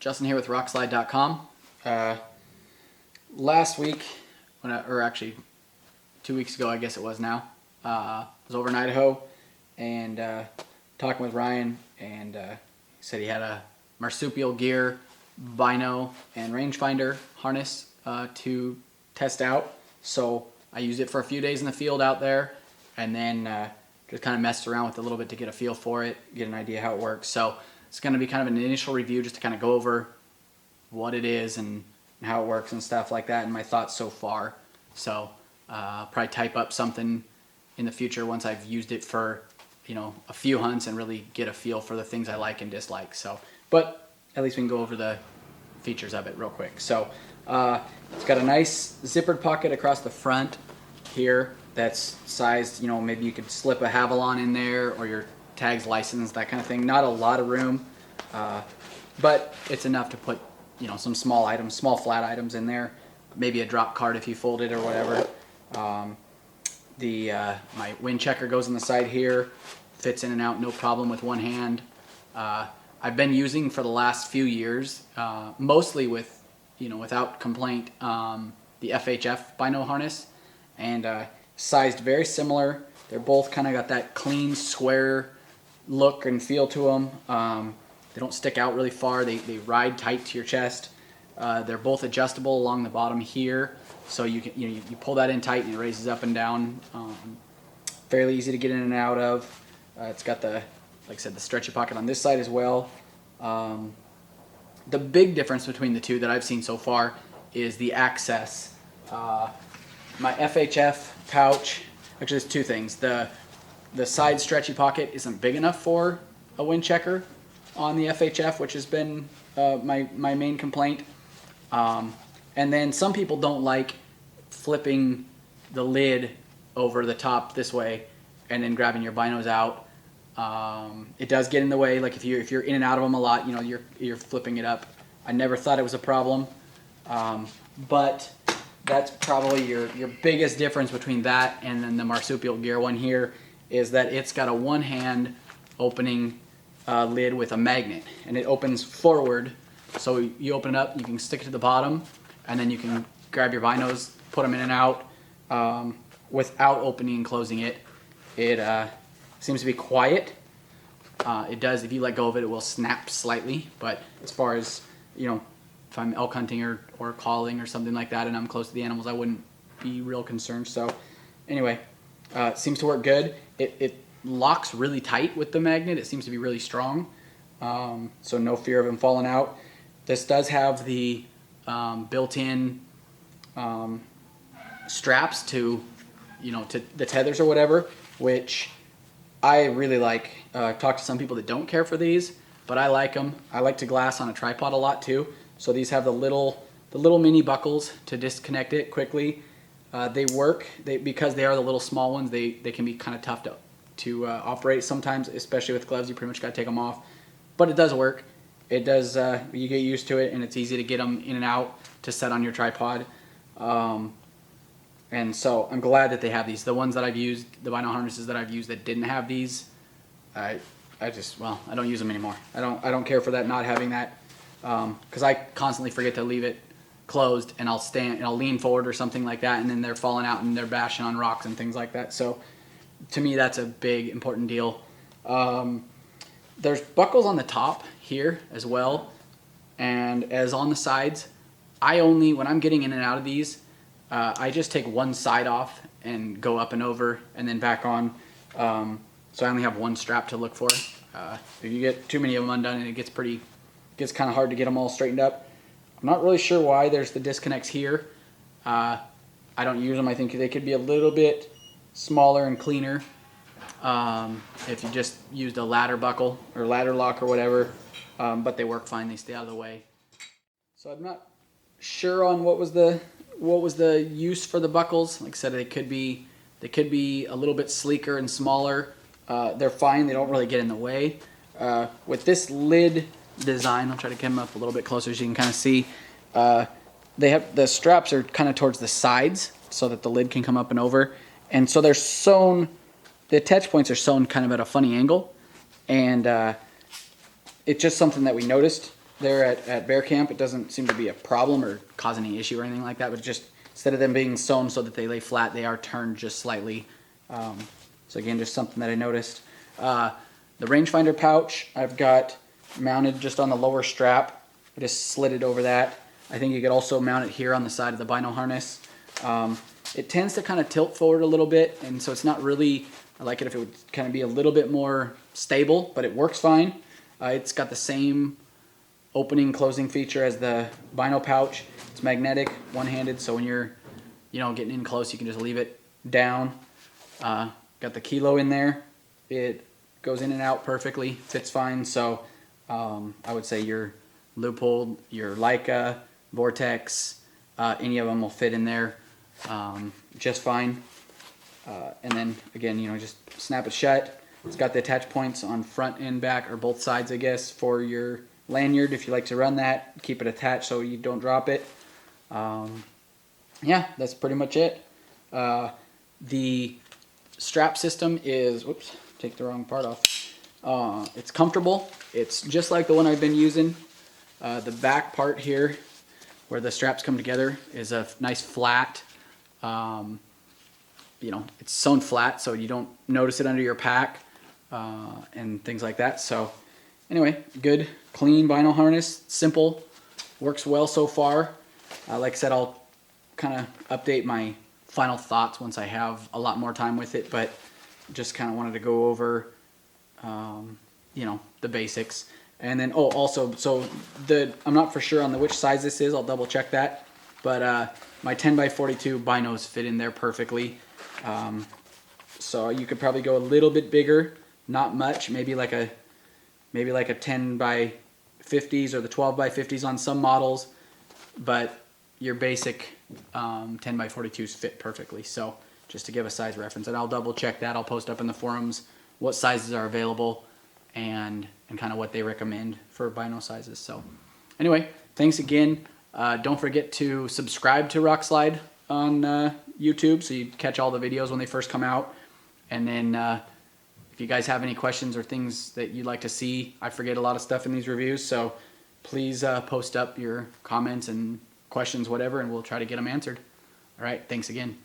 Justin here with Rokslide.com. Last week, or actually 2 weeks ago, I guess it was now, I was over in Idaho and talking with Ryan, and he said he had a Marsupial Gear, Bino, and Rangefinder harness to test out. So I used it for a few days in the field out there, and then just kind of messed around with it a little bit to get a feel for it, get an idea how it works. So it's going to be kind of an initial review just to kind of go over what it is and how it works and stuff like that, and my thoughts so far. So probably type up something in the future once I've used it for, you know, a few hunts and really get a feel for the things I like and dislike. So, but at least we can go over the features of it real quick. So it's got a nice zippered pocket across the front here that's sized, you know, maybe you could slip a Havalon in there or your tags, license, that kind of thing. Not a lot of room, but it's enough to put, you know, some small items, small flat items in there. Maybe a drop card if you fold it or whatever. My wind checker goes on the side here, fits in and out no problem with one hand. I've been using for the last few years, mostly with, you know, without complaint, the FHF Bino harness, and sized very similar. They're both kind of got that clean, square look and feel to them. They don't stick out really far. They ride tight to your chest. They're both adjustable along the bottom here, so you can, you pull that in tight and it raises up and down. Fairly easy to get in and out of. It's got the, like I said, the stretchy pocket on this side as well. The big difference between the two that I've seen so far is the access. My FHF pouch, actually there's two things. The side stretchy pocket isn't big enough for a wind checker on the FHF, which has been my main complaint. And then some people don't like flipping the lid over the top this way and then grabbing your binos out. It does get in the way, like if you're in and out of them a lot, you know, you're flipping it up. I never thought it was a problem, but that's probably your biggest difference between that and then the Marsupial Gear one here, is that it's got a one-hand opening lid with a magnet, and it opens forward. So you open it up, you can stick it to the bottom, and then you can grab your binos, put them in and out without opening and closing it. It seems to be quiet. It does, if you let go of it, it will snap slightly, but as far as, you know, if I'm elk hunting or calling or something like that and I'm close to the animals, I wouldn't be real concerned. So anyway, it seems to work good. It locks really tight with the magnet. It seems to be really strong, so no fear of them falling out. This does have the built-in straps to, you know, to the tethers or whatever, which I really like. I've talked to some people that don't care for these, but I like them. I like to glass on a tripod a lot too. So these have the little mini buckles to disconnect it quickly. They work because they are the little small ones. They can be kind of tough to operate sometimes, especially with gloves. You pretty much got to take them off, but it does work. It does. You get used to it, and it's easy to get them in and out to set on your tripod. And so I'm glad that they have these. The ones that I've used, the Bino harnesses that I've used that didn't have these, I don't use them anymore. I don't care for that, not having that, because I constantly forget to leave it closed, and I'll lean forward or something like that, and then they're falling out and they're bashing on rocks and things like that. So to me, that's a big important deal. There's buckles on the top here as well, and as on the sides. When I'm getting in and out of these, I just take one side off and go up and over and then back on. So I only have one strap to look for. If you get too many of them undone, and it gets kind of hard to get them all straightened up. I'm not really sure why there's the disconnects here. I don't use them. I think they could be a little bit smaller and cleaner if you just used a ladder buckle or ladder lock or whatever, but they work fine. They stay out of the way. So I'm not sure on what was the use for the buckles. Like I said, they could be a little bit sleeker and smaller. They're fine. They don't really get in the way. With this lid design, I'll try to come up a little bit closer so you can kind of see. The straps are kind of towards the sides so that the lid can come up and over, and so they're sewn. The attach points are sewn kind of at a funny angle, and it's just something that we noticed. there at Bear Camp, it doesn't seem to be a problem or cause any issue or anything like that, but just instead of them being sewn so that they lay flat, they are turned just slightly. So again, just something that I noticed. The Rangefinder pouch I've got mounted just on the lower strap. I just slid it over that. I think you could also mount it here on the side of the bino harness. It tends to kind of tilt forward a little bit, and so it's not really, I like it if it would kind of be a little bit more stable, but it works fine. It's got the same opening closing feature as the bino pouch. It's magnetic, one-handed, so when you're getting in close, you can just leave it down. Got the kilo in there. It goes in and out perfectly, fits fine. So I would say your Leupold, your Leica, Vortex, any of them will fit in there just fine. And then again, just snap it shut. It's got the attach points on front and back, or both sides, I guess, for your lanyard. If you like to run that, keep it attached so you don't drop it. Yeah, that's pretty much it. The strap system is, whoops, take the wrong part off. It's comfortable. It's just like the one I've been using. The back part here, where the straps come together, is a nice flat. It's sewn flat, so you don't notice it under your pack and things like that. So anyway, good, clean vinyl harness, simple, works well so far. Like I said, I'll kind of update my final thoughts once I have a lot more time with it, but just kind of wanted to go over, the basics. And then, also, so I'm not for sure on which size this is. I'll double check that. But my 10x42 binos fit in there perfectly. So you could probably go a little bit bigger, not much, maybe like a 10x50s or the 12x50s on some models, but your basic 10x42s fit perfectly. So just to give a size reference, and I'll double check that. I'll post up in the forums what sizes are available and kind of what they recommend for bino sizes. So anyway, thanks again. Don't forget to subscribe to Rokslide on YouTube so you catch all the videos when they first come out. And then if you guys have any questions or things that you'd like to see, I forget a lot of stuff in these reviews, so please post up your comments and questions, whatever, and we'll try to get them answered. All right, thanks again.